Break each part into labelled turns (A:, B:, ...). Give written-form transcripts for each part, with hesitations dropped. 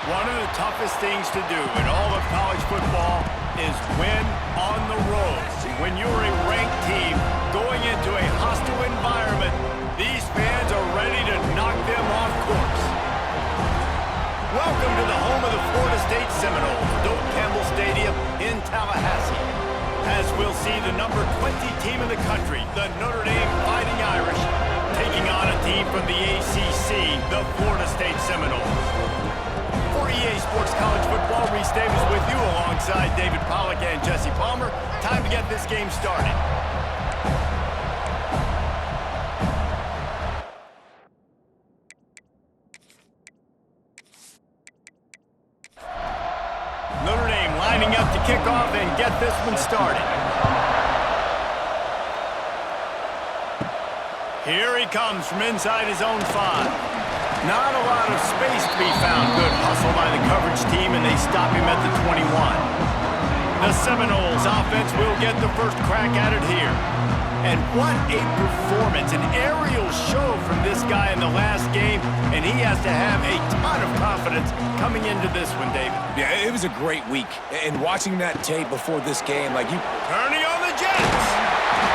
A: One of the toughest things to do in all of college football is win on the road. When you're a ranked team going into a hostile environment, these fans are ready to knock them off course. Welcome to the home of the Florida State Seminoles, Doak Campbell Stadium in Tallahassee. As we'll see the number 20 team in the country, the Notre Dame Fighting Irish, taking on a team from the ACC, the Florida State Seminoles. For EA Sports College Football, Reese Davis with you alongside David Pollack and Jesse Palmer. Time to get this game started. Notre Dame lining up to kick off and get this one started. Here he comes from inside his own 5. Not a lot of space to be found. Good hustle by the coverage team, and they stop him at the 21. The Seminoles offense will get the first crack at it here. And what a performance, an aerial show from this guy in the last game, and he has to have a ton of confidence coming into this one, David.
B: Yeah, it was a great week. And watching that tape before this game,
A: Turning on the Jets!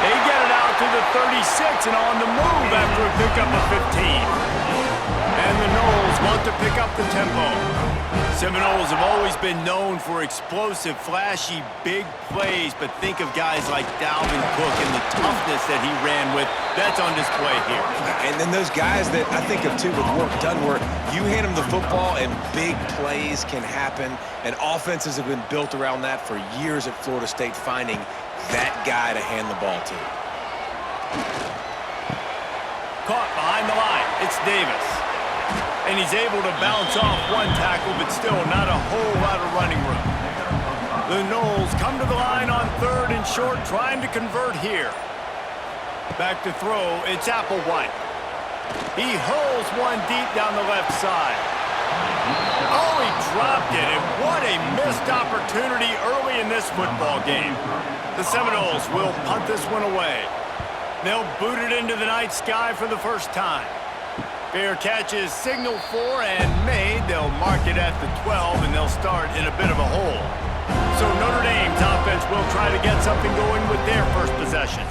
A: They get it out to the 36 and on the move after a pickup of 15. And the Noles want to pick up the tempo. Seminoles have always been known for explosive, flashy, big plays, but think of guys like Dalvin Cook and the toughness that he ran with. That's on display here.
B: And then those guys that I think of, too, with work done work, you hand them the football and big plays can happen, and offenses have been built around that for years at Florida State, finding that guy to hand the ball to.
A: Caught behind the line. It's Davis. And he's able to bounce off one tackle, but still not a whole lot of running room. The Noles come to the line on 3rd and short, trying to convert here. Back to throw, it's Applewhite. He hurls one deep down the left side. Oh, he dropped it, and what a missed opportunity early in this football game. The Seminoles will punt this one away. They'll boot it into the night sky for the first time. Fair catch is signaled for and made. They'll mark it at the 12, and they'll start in a bit of a hole. So Notre Dame's offense will try to get something going with their first possession.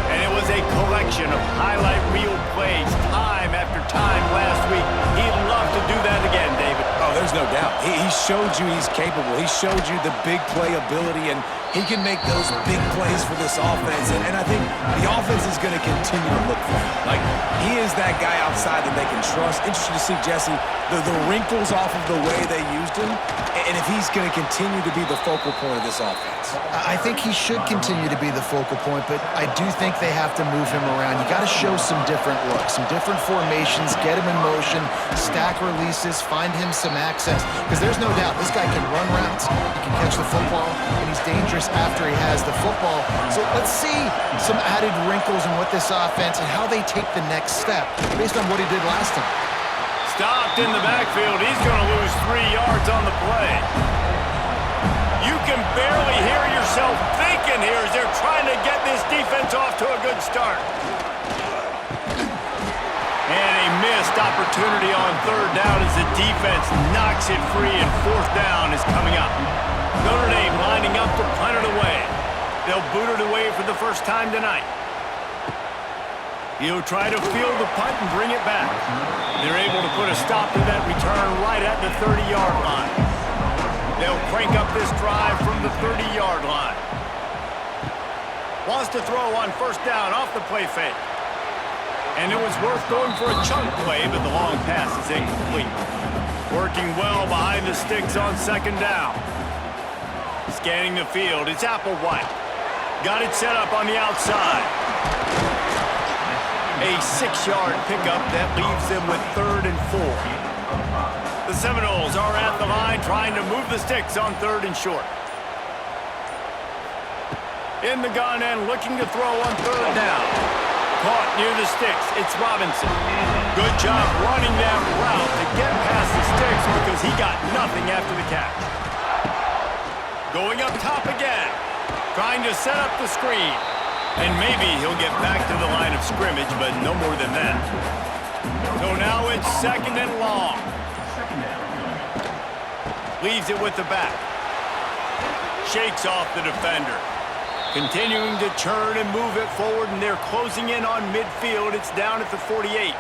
A: And it was a collection of highlight reel plays time after time last week. He'd love to do that again, David.
B: Oh, there's no doubt. He showed you he's capable. He showed you the big play ability, and he can make those big plays for this offense. And I think the offense is going to continue to look for him. He is that guy outside that they can trust. Interesting to see, Jesse, the wrinkles off of the way they used him, and if he's going to continue to be the focal point of this offense.
C: I think he should continue to be the focal point, but I do think they have to move him around. You got to show some different looks, some different formations, get him in motion, stack releases, find him some access. Because there's no doubt this guy can run routes, he can catch the football, and he's dangerous after he has the football. So let's see some added wrinkles in what this offense and how they take the next step based on what he did last time.
A: Stopped in the backfield. He's going to lose 3 yards on the play. You can barely hear yourself thinking here as they're trying to get this defense off to a good start. And a missed opportunity on 3rd down as the defense knocks it free, and 4th down is coming up. Notre Dame lining up to punt it away. They'll boot it away for the first time tonight. He'll try to field the punt and bring it back. They're able to put a stop to that return right at the 30-yard line. They'll crank up this drive from the 30-yard line. Wants to throw on 1st down off the play fake. And it was worth going for a chunk play, but the long pass is incomplete. Working well behind the sticks on 2nd down. Scanning the field, it's Applewhite. Got it set up on the outside. A 6-yard pickup that leaves them with 3rd and 4. The Seminoles are at the line trying to move the sticks on 3rd and short. In the gun and looking to throw on 3rd down. Caught near the sticks. It's Robinson. Good job running that route to get past the sticks because he got nothing after the catch. Going up top again. Trying to set up the screen. And maybe he'll get back to the line of scrimmage, but no more than that. So now it's 2nd and long. Leaves it with the back. Shakes off the defender. Continuing to churn and move it forward, and they're closing in on midfield. It's down at the 48.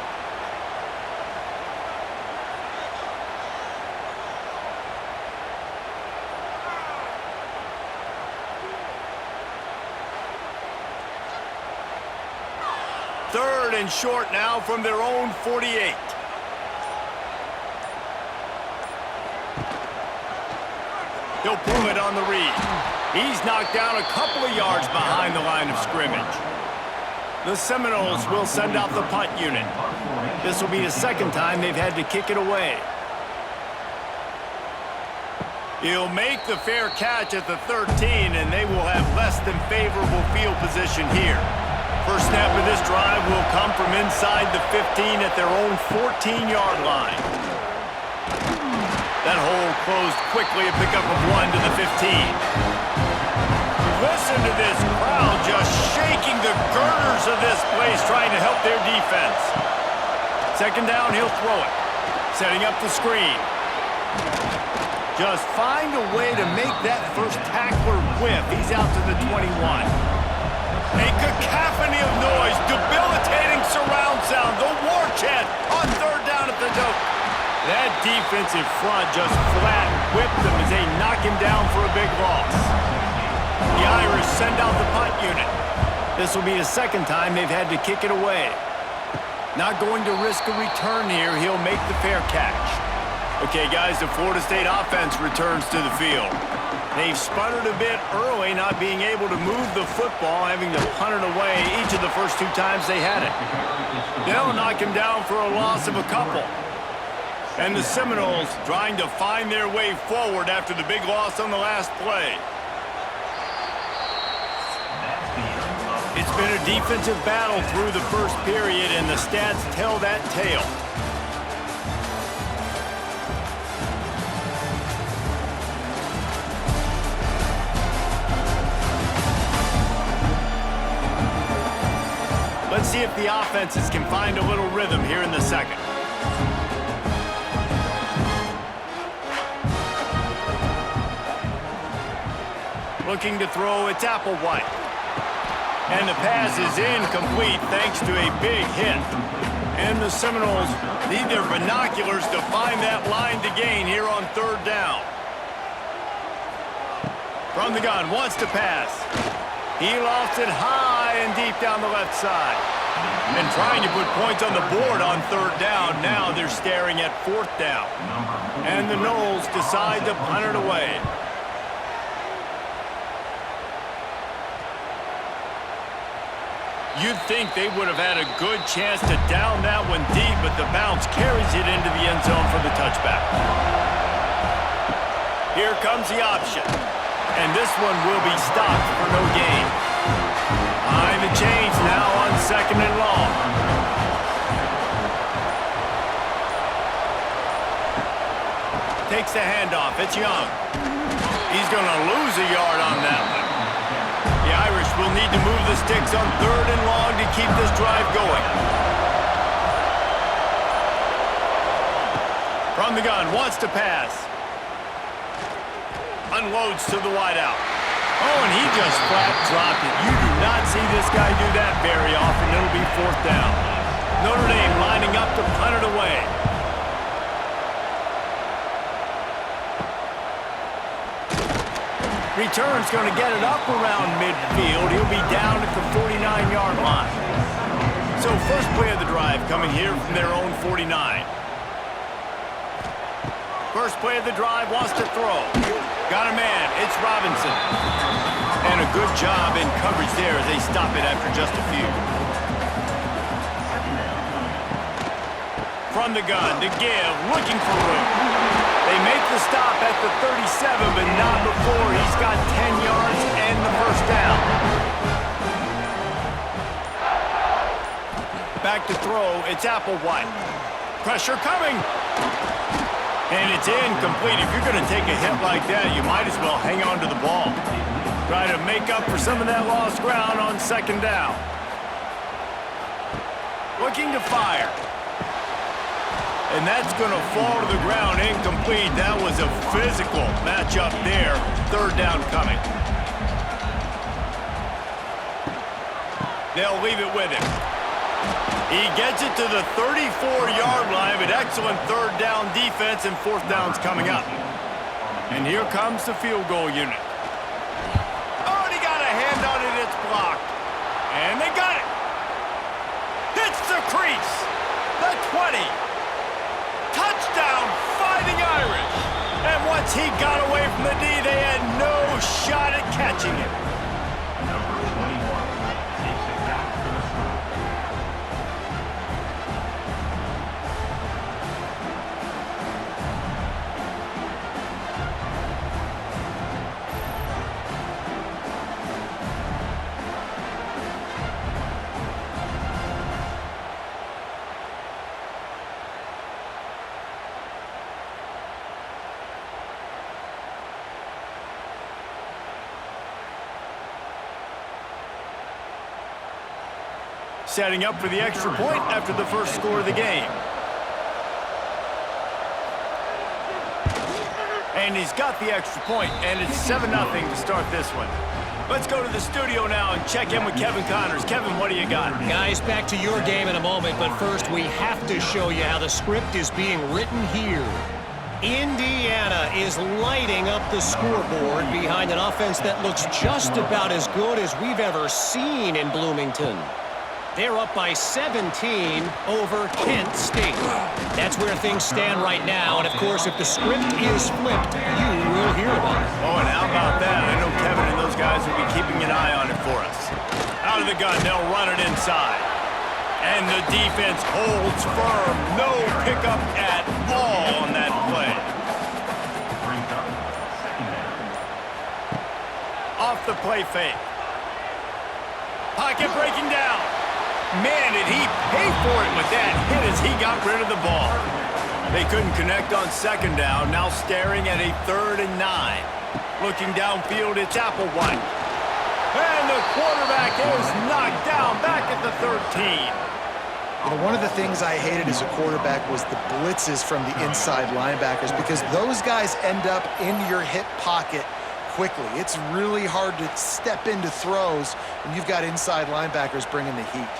A: Third and short now from their own 48. He'll pull it on the read. He's knocked down a couple of yards behind the line of scrimmage. The Seminoles will send out the punt unit. This will be the second time they've had to kick it away. He'll make the fair catch at the 13, and they will have less than favorable field position here. First snap of this drive will come from inside the 15 at their own 14-yard line. That hole closed quickly, a pickup of 1 to the 15. Listen to this crowd just shaking the girders of this place, trying to help their defense. Second down, he'll throw it. Setting up the screen. Just find a way to make that first tackler whiff. He's out to the 21. A cacophony of noise, debilitating surround sound, the war chant on third down at the dope. That defensive front just flat whipped them as they knock him down for a big loss. The Irish send out the punt unit. This will be the second time they've had to kick it away. Not going to risk a return here. He'll make the fair catch. Okay, guys, the Florida State offense returns to the field. They've sputtered a bit early, not being able to move the football, having to punt it away each of the first 2 times they had it. They'll knock him down for a loss of a couple. And the Seminoles trying to find their way forward after the big loss on the last play. It's been a defensive battle through the first period, and the stats tell that tale. Let's see if the offenses can find a little rhythm here in the second. Looking to throw, it's Applewhite. And the pass is incomplete thanks to a big hit. And the Seminoles need their binoculars to find that line to gain here on third down. From the gun, wants to pass. He lofts it high and deep down the left side. And trying to put points on the board on third down. Now they're staring at fourth down. And the Noles decide to punt it away. You'd think they would have had a good chance to down that one deep, but the bounce carries it into the end zone for the touchback. Here comes the option. And this one will be stopped for no gain. Behind the chains now on second and long. Takes the handoff. It's Young. He's going to lose a yard on that one. The Irish will need to move the sticks on third and long to keep this drive going. From the gun, wants to pass. Unloads to the wideout. Oh, and he just flat dropped it. You do not see this guy do that very often. It'll be fourth down. Notre Dame lining up to punt it away. Return's going to get it up around midfield. He'll be down at the 49-yard line. So first play of the drive coming here from their own 49. First play of the drive, wants to throw. Got a man, it's Robinson. And a good job in coverage there as they stop it after just a few. From the gun to give, looking for room. They make the stop at the 37, but not before he's got 10 yards and the first down. Back to throw, it's Applewhite. Pressure coming. And it's incomplete. If you're going to take a hit like that, you might as well hang on to the ball. Try to make up for some of that lost ground on second down. Looking to fire. And that's going to fall to the ground incomplete. That was a physical matchup there. Third down coming. They'll leave it with him. He gets it to the 34-yard line, but excellent third down defense, and fourth down's coming up. And here comes the field goal unit. Oh, and he got a hand on it. It's blocked. And they got it. Hits the crease. The 20. Touchdown, Fighting Irish. And once he got away from the D, they had no shot at catching him. Setting up for the extra point after the first score of the game. And he's got the extra point, and it's 7-0 to start this one. Let's go to the studio now and check in with Kevin Connors. Kevin, what do you got?
D: Guys, back to your game in a moment, but first we have to show you how the script is being written here. Indiana is lighting up the scoreboard behind an offense that looks just about as good as we've ever seen in Bloomington. They're up by 17 over Kent State. That's where things stand right now, and of course, if the script is flipped, you will hear about it.
A: Oh, and how about that? I know Kevin and those guys will be keeping an eye on it for us. Out of the gun, they'll run it inside. And the defense holds firm. No pickup at all on that play. Off the play fake. Pocket breaking down. Man, did he pay for it with that hit as he got rid of the ball. They couldn't connect on second down, now staring at a 3rd and 9. Looking downfield, it's Applewhite. And the quarterback is knocked down back at the 13.
C: You know, one of the things I hated as a quarterback was the blitzes from the inside linebackers because those guys end up in your hip pocket quickly. It's really hard to step into throws when you've got inside linebackers bringing the heat.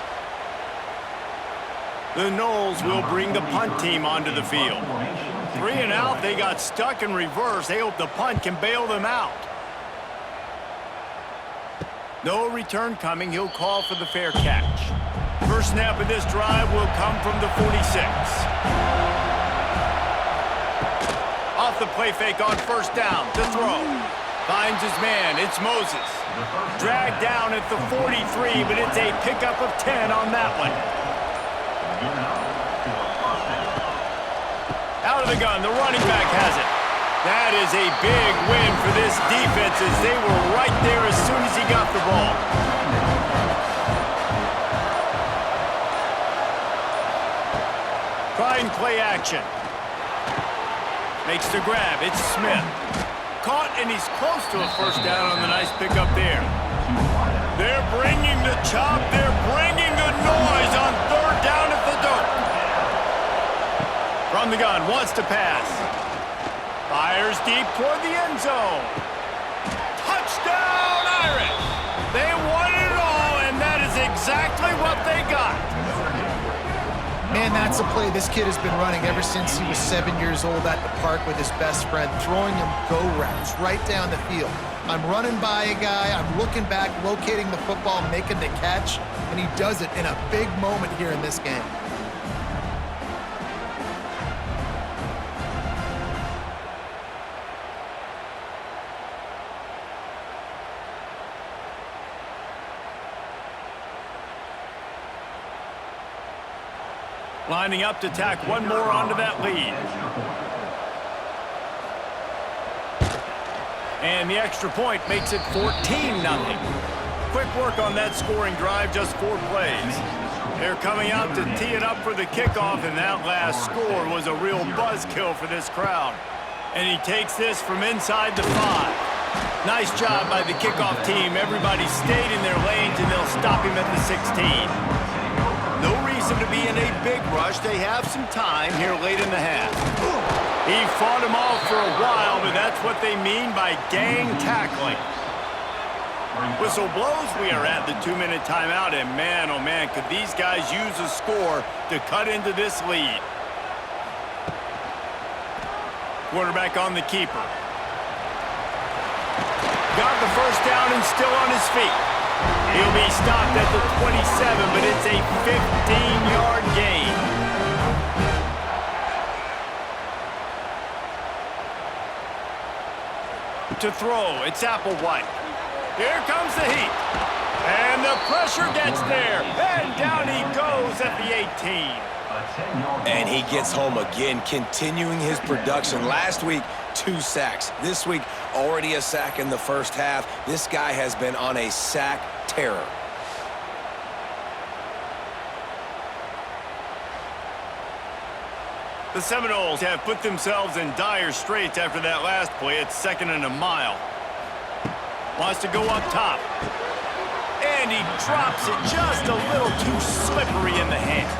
A: The Noles will bring the punt team onto the field. 3 and out, they got stuck in reverse. They hope the punt can bail them out. No return coming. He'll call for the fair catch. First snap of this drive will come from the 46. Off the play fake on first down. To throw. Finds his man. It's Moses. Dragged down at the 43, but it's a pickup of 10 on that one. Out of the gun, the running back has it. That is a big win for this defense as they were right there as soon as he got the ball. Trying play action. Makes the grab. It's Smith. Caught, and he's close to a first down on the nice pickup there. They're bringing the chop. They're bringing the noise on third down at the dirt. From the gun, wants to pass. Fires deep toward the end zone. Touchdown, Irish! They won it all, and that is exactly what they got.
C: Man, that's a play this kid has been running ever since he was 7 years old at the park with his best friend, throwing him go routes right down the field. I'm running by a guy, I'm looking back, locating the football, making the catch, and he does it in a big moment here in this game.
A: Lining up to tack one more onto that lead. And the extra point makes it 14-0. Quick work on that scoring drive, just 4 plays. They're coming out to tee it up for the kickoff, and that last score was a real buzzkill for this crowd. And he takes this from inside the 5. Nice job by the kickoff team. Everybody stayed in their lanes, and they'll stop him at the 16. No reason reason to be in a big rush. They have some time here late in the half. He fought him off for a while, but that's what they mean by gang tackling. Whistle blows, we are at the 2-minute timeout, and man, oh man, could these guys use a score to cut into this lead. Quarterback on the keeper. Got the first down and still on his feet. He'll be stopped at the 27, but it's a 15-yard gain. To throw, it's Applewhite. Here comes the heat. And the pressure gets there. And down he goes at the 18.
B: And he gets home again, continuing his production. Last week, 2 sacks. This week, already a sack in the first half. This guy has been on a sack terror.
A: The Seminoles have put themselves in dire straits after that last play. It's 2nd and a mile. Wants to go up top. And he drops it just a little too slippery in the hands.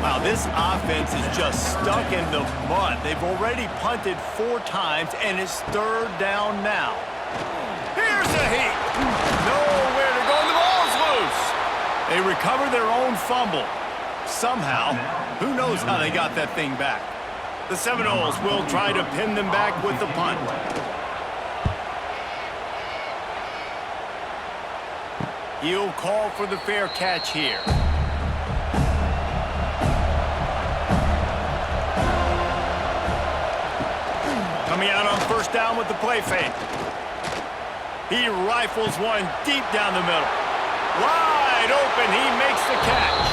A: Wow, this offense is just stuck in the mud. They've already punted 4 times, and it's 3rd down now. Here's the heat. Nowhere to go, and the ball's loose. They recover their own fumble. Somehow, who knows how they got that thing back. The Seminoles will try to pin them back with the punt. He'll call for the fair catch here. Coming out on 1st down with the play fake. He rifles one deep down the middle. Wide open, he makes the catch.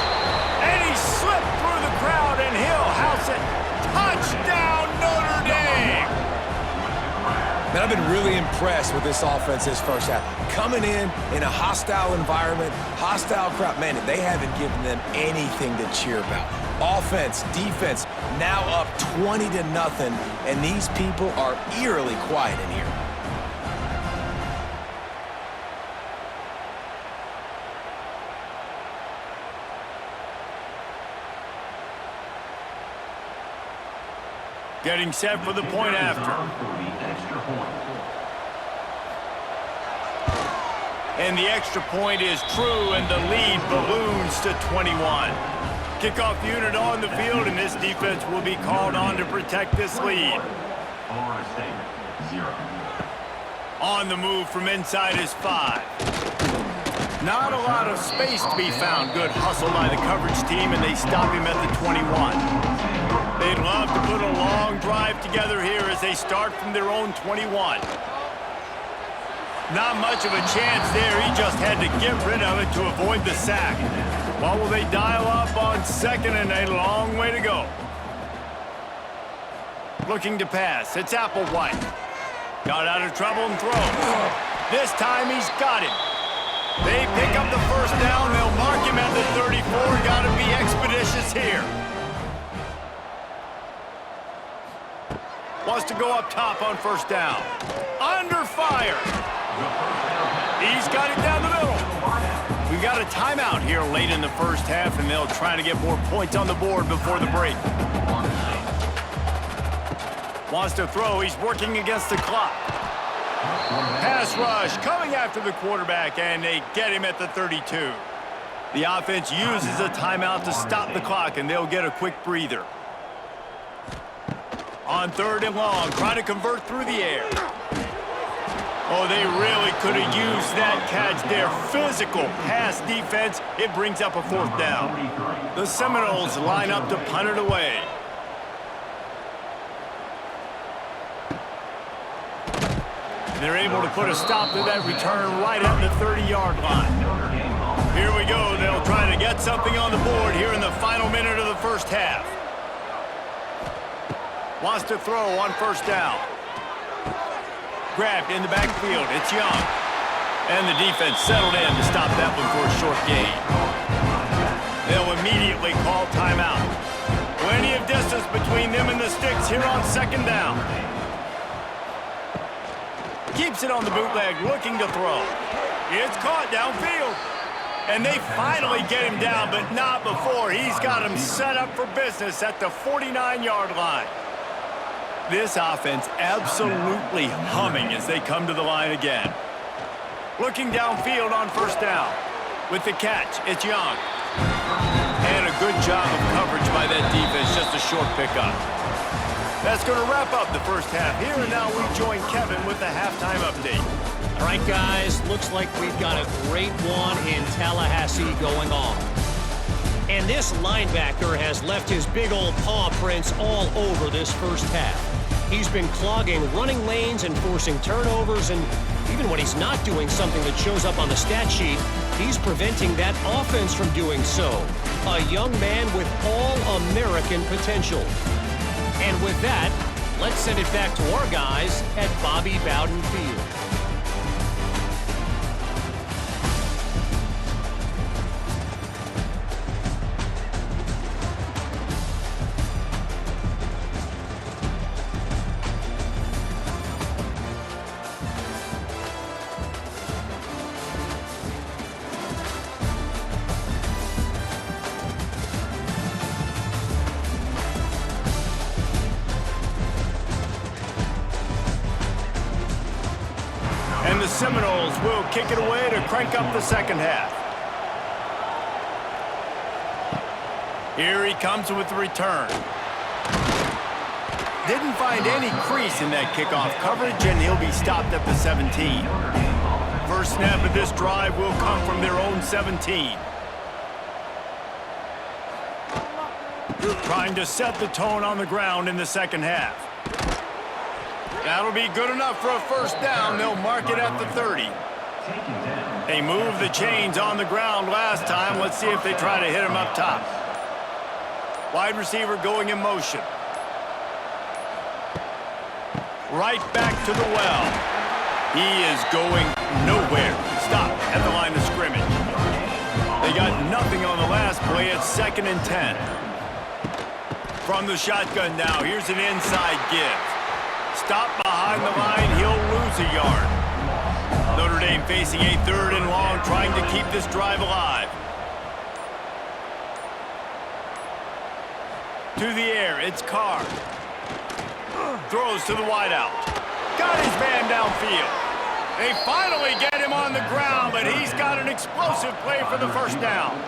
A: And he slipped through the crowd, and he'll house it. Touchdown, Notre Dame!
B: Man, I've been really impressed with this offense this first half. Coming in a hostile environment, hostile crowd, man, they haven't given them anything to cheer about. Offense, defense, now up 20-0, and these people are eerily quiet in here.
A: Getting set for the point after. And the extra point is true, and the lead balloons to 21. Kickoff unit on the field, and this defense will be called on to protect this lead. On the move from inside is 5. Not a lot of space to be found. Good hustle by the coverage team, and they stop him at the 21. They'd love to put a long drive together here as they start from their own 21. Not much of a chance there. He just had to get rid of it to avoid the sack. What will they dial up on 2nd and a long way to go? Looking to pass. It's Applewhite. Got out of trouble and throws. This time he's got it. They pick up the first down. They'll mark him at the 34. Got to be expeditious here. Wants to go up top on 1st down. Under fire. He's got it down the middle. We've got a timeout here late in the first half, and they'll try to get more points on the board before the break. Wants to throw. He's working against the clock. Pass rush coming after the quarterback, and they get him at the 32. The offense uses a timeout to stop the clock, and they'll get a quick breather. On 3rd and long, trying to convert through the air. Oh, they really could have used that catch there. Physical pass defense. It brings up a 4th down. The Seminoles line up to punt it away. They're able to put a stop to that return right at the 30-yard line. Here we go. They'll try to get something on the board here in the final minute of the first half. Wants to throw on 1st down. Grabbed in the backfield. It's Young. And the defense settled in to stop that one for a short gain. They'll immediately call timeout. Plenty of distance between them and the sticks here on 2nd down. Keeps it on the bootleg, looking to throw. It's caught downfield. And they finally get him down, but not before. He's got him set up for business at the 49-yard line. This offense absolutely humming as they come to the line again. Looking downfield on first down. With the catch, it's Young. And a good job of coverage by that defense, just a short pickup. That's going to wrap up the first half here, and now we join Kevin with the halftime update.
D: All right, guys, looks like we've got a great one in Tallahassee going on. And this linebacker has left his big old paw prints all over this first half. He's been clogging running lanes and forcing turnovers, and even when he's not doing something that shows up on the stat sheet, he's preventing that offense from doing so. A young man with all-American potential. And with that, let's send it back to our guys at Bobby Bowden Field.
A: And the Seminoles will kick it away to crank up the second half. Here he comes with the return. Didn't find any crease in that kickoff coverage, and he'll be stopped at the 17. First snap of this drive will come from their own 17. Trying to set the tone on the ground in the second half. That'll be good enough for a first down. They'll mark it at the 30. They moved the chains on the ground last time. Let's see if they try to hit him up top. Wide receiver going in motion. Right back to the well. He is going nowhere. Stop at the line of scrimmage. They got nothing on the last play. It's 2nd and 10. From the shotgun now, here's an inside give. Stop behind the line, he'll lose a yard. Notre Dame facing a 3rd and long, trying to keep this drive alive. To the air, it's Carr. Throws to the wideout. Got his man downfield. They finally get him on the ground, but he's got an explosive play for the first down.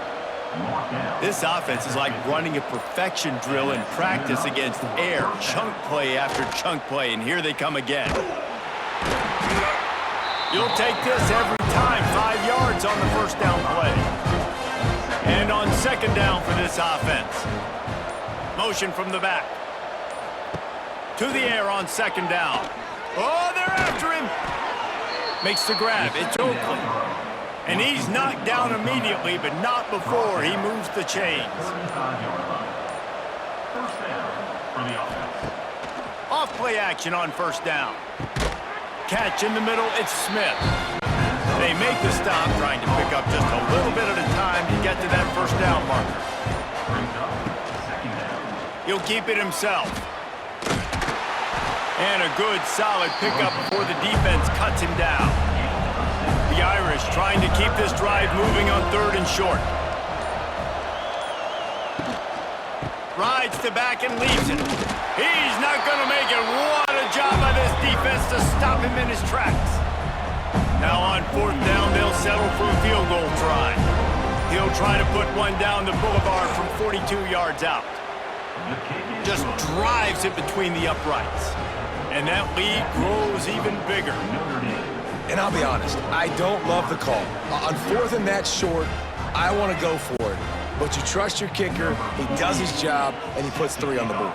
A: This offense is like running a perfection drill in practice against air, chunk play after chunk play, and here they come again. You'll take this every time, 5 yards on the first down play. And on second down for this offense. Motion from the back. To the air on second down. Oh, they're after him. Makes the grab. It's Oakley. And he's knocked down immediately, but not before he moves the chains. Off play action on first down. Catch in the middle, it's Smith. They make the stop, trying to pick up just a little bit at a time to get to that first down marker. He'll keep it himself. And a good, solid pickup before the defense cuts him down. The Irish trying to keep this drive moving on 3rd and short. Rides to back and leaves it. He's not going to make it. What a job by this defense to stop him in his tracks. Now on 4th down, they'll settle for a field goal try. He'll try to put one down the boulevard from 42 yards out. Just drives it between the uprights. And that lead grows even bigger.
B: And I'll be honest, I don't love the call. On 4th and that short, I want to go for it. But you trust your kicker, he does his job, and he puts 3 on the board.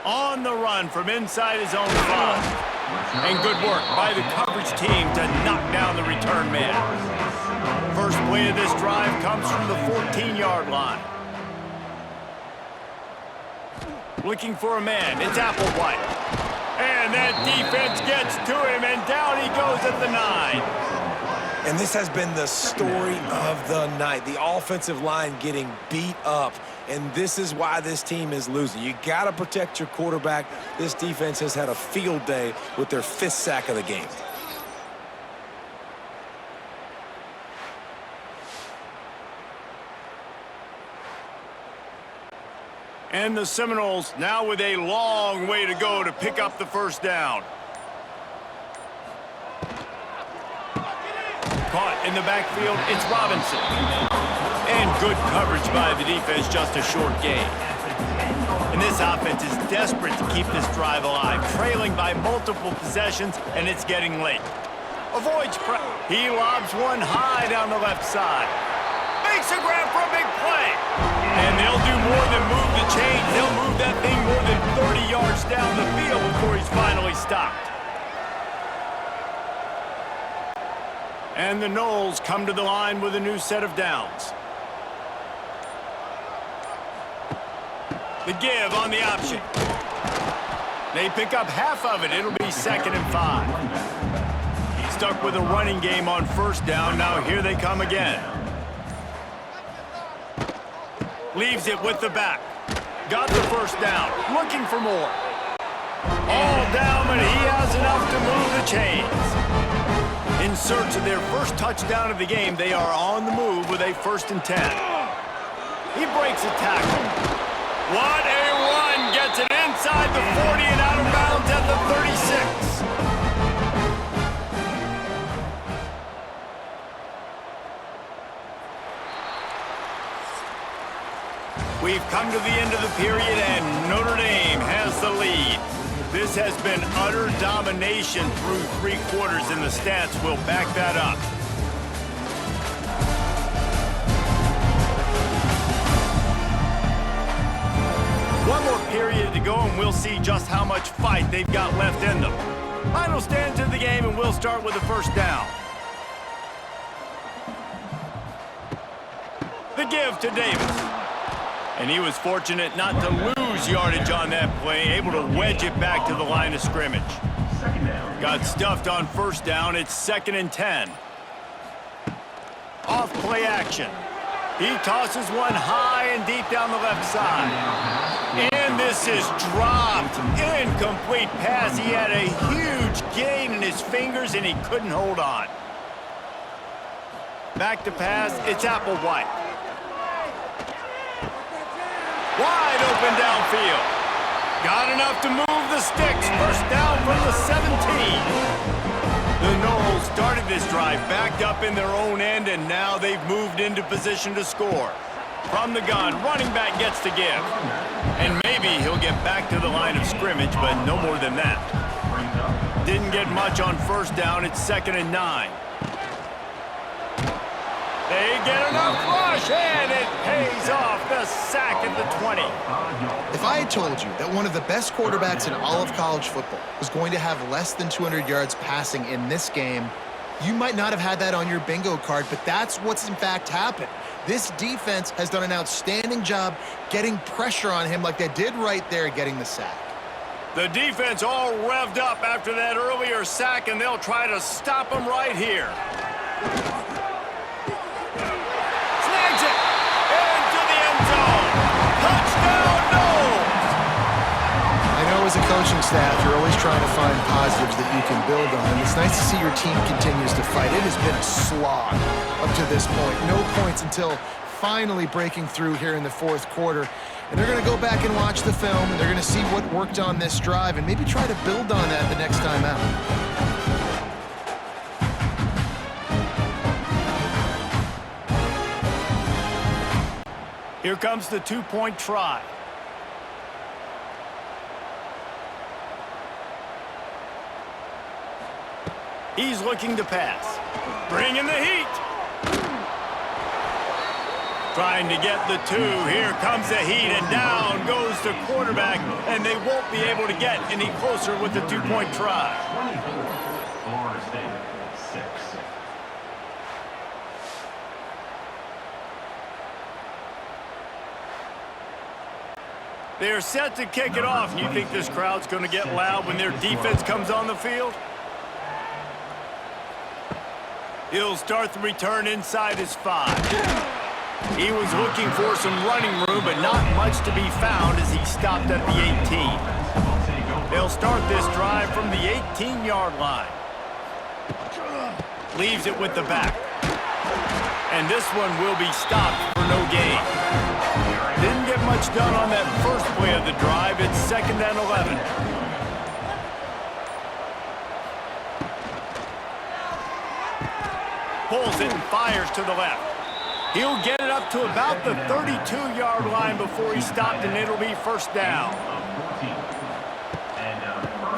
A: On the run from inside his own 5. And good work by the coverage team to knock down the return man. First play of this drive comes from the 14-yard line. Looking for a man, it's Applewhite. And that defense gets to him, and down he goes at the 9.
B: And this has been the story of the night. The offensive line getting beat up, and this is why this team is losing. You got to protect your quarterback. This defense has had a field day with their 5th sack of the game.
A: And the Seminoles now with a long way to go to pick up the first down. Caught in the backfield, it's Robinson. And good coverage by the defense, just a short gain. And this offense is desperate to keep this drive alive, trailing by multiple possessions, and it's getting late. Avoids pressure. He lobs one high down the left side. Makes a grab for a big play. And they'll do more than move the chains. They'll move that thing more than 30 yards down the field before he's finally stopped. And the Noles come to the line with a new set of downs. The give on the option. They pick up half of it. It'll be 2nd and 5. He's stuck with a running game on first down. Now here they come again. Leaves it with the back. Got the first down. Looking for more. All down, but he has enough to move the chains. In search of their first touchdown of the game, they are on the move with a 1st and 10. He breaks a tackle. What a run! Gets it inside the 40 and out of bounds at the 36. We've come to the end of the period, and Notre Dame has the lead. This has been utter domination through 3 quarters, and the stats will back that up. One more period to go, and we'll see just how much fight they've got left in them. Final stand to the game, and we'll start with the first down. The give to Davis. And he was fortunate not to lose yardage on that play, able to wedge it back to the line of scrimmage. Got stuffed on first down. It's 2nd and 10. Off play action. He tosses one high and deep down the left side. And this is dropped. Incomplete pass. He had a huge gain in his fingers, and he couldn't hold on. Back to pass. It's Applewhite. Wide open downfield. Got enough to move the sticks. First down from the 17. The Noles started this drive backed up in their own end, and now they've moved into position to score. From the gun, running back gets to give. And maybe he'll get back to the line of scrimmage, but no more than that. Didn't get much on first down. It's 2nd and 9. They get enough rush, and it pays off. The sack at the 20.
C: If I had told you that one of the best quarterbacks in all of college football was going to have less than 200 yards passing in this game, you might not have had that on your bingo card, but that's what's in fact happened. This defense has done an outstanding job getting pressure on him like they did right there, getting the sack.
A: The defense all revved up after that earlier sack, and they'll try to stop him right here.
C: As a coaching staff, you're always trying to find positives that you can build on, and it's nice to see your team continues to fight. It has been a slog up to this point. No points until finally breaking through here in the 4th quarter. And they're going to go back and watch the film, and they're going to see what worked on this drive and maybe try to build on that the next time out.
A: Here comes the 2-point try. He's looking to pass. Bringing the heat. Trying to get the 2. Here comes the heat, and down goes the quarterback, and they won't be able to get any closer with the 2-point try.
E: Florida State, 6.
A: They're set to kick it off. You think this crowd's going to get loud when their defense comes on the field? He'll start the return inside his 5. He was looking for some running room, but not much to be found as he stopped at the 18. They'll start this drive from the 18-yard line. Leaves it with the back. And this one will be stopped for no gain. Didn't get much done on that first play of the drive. It's 2nd and 11. Pulls it and fires to the left. He'll get it up to about the 32-yard line before he's stopped, and it'll be 1st down.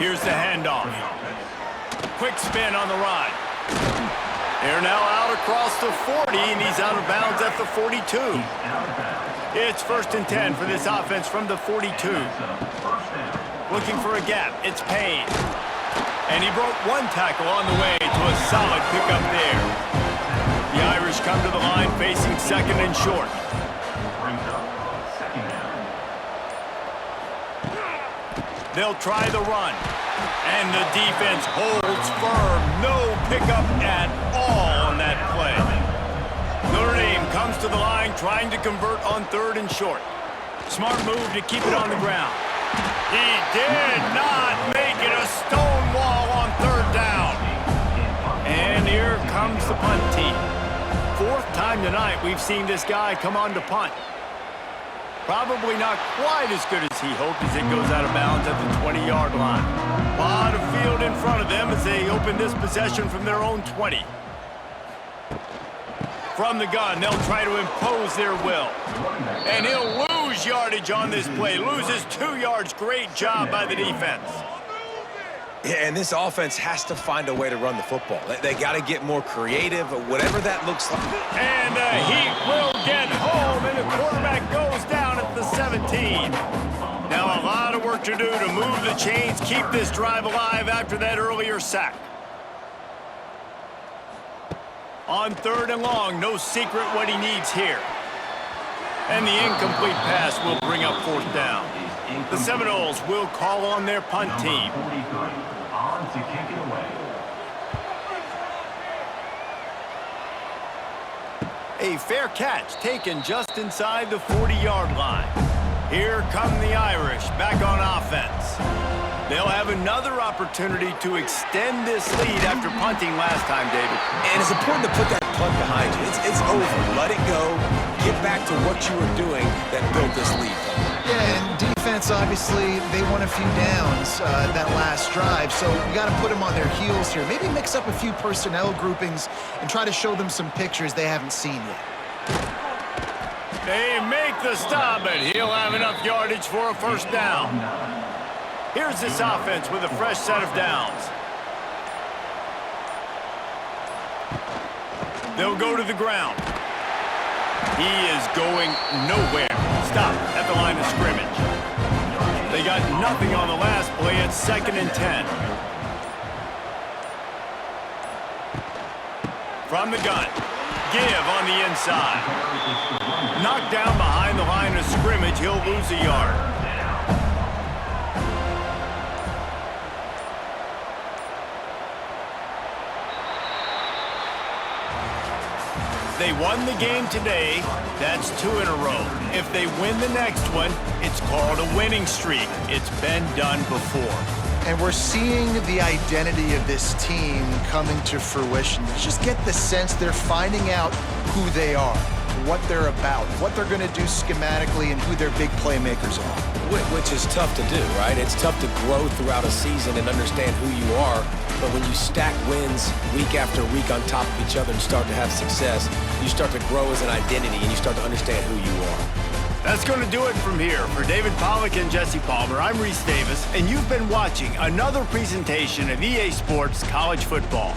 A: Here's the handoff. Quick spin on the ride. They're now out across the 40, and he's out of bounds at the 42. It's 1st and 10 for this offense from the 42. Looking for a gap. It's Payne. And he broke one tackle on the way to a solid pickup there. The Irish come to the line facing 2nd and short. They'll try the run. And the defense holds firm. No pickup at all on that play. Notre Dame comes to the line trying to convert on 3rd and short. Smart move to keep it on the ground. He did not make it a stone wall on 3rd down. And here comes the punt team. 4th time tonight we've seen this guy come on to punt. Probably not quite as good as he hoped as it goes out of bounds at the 20-yard line. A lot of field in front of them as they open this possession from their own 20. From the gun, they'll try to impose their will. And he'll lose yardage on this play. Loses 2 yards. Great job by the defense.
B: Yeah, and this offense has to find a way to run the football. They got to get more creative, whatever that looks like.
A: And the Heat will get home, and the quarterback goes down at the 17. Now a lot of work to do to move the chains, keep this drive alive after that earlier sack. On 3rd and long, no secret what he needs here. And the incomplete pass will bring up 4th down. The Seminoles will call on their punt team.
E: On to kick it away.
A: A fair catch taken just inside the 40-yard line. Here come the Irish back on offense. They'll have another opportunity to extend this lead after punting last time, David.
B: And it's important to put that punt behind you. It's over. Let it go. Get back to what you were doing that built this lead.
C: Yeah, and defense, obviously, they won a few downs that last drive, so you got to put them on their heels here. Maybe mix up a few personnel groupings and try to show them some pictures they haven't seen yet.
A: They make the stop, but he'll have enough yardage for a 1st down. Here's this offense with a fresh set of downs. They'll go to the ground. He is going nowhere. Stop at the line of scrimmage. They got nothing on the last play. It's 2nd and 10. From the gun. Give on the inside. Knocked down behind the line of scrimmage. He'll lose a yard. They won the game today. That's 2 in a row. If they win the next one, it's called a winning streak. It's been done before.
C: And we're seeing the identity of this team coming to fruition. You just get the sense they're finding out who they are, what they're about, what they're going to do schematically, and who their big playmakers are.
B: Which is tough to do, right? It's tough to grow throughout a season and understand who you are. But when you stack wins week after week on top of each other and start to have success, you start to grow as an identity and you start to understand who you are.
A: That's going to do it from here. For David Pollack and Jesse Palmer, I'm Reese Davis, and you've been watching another presentation of EA Sports College Football.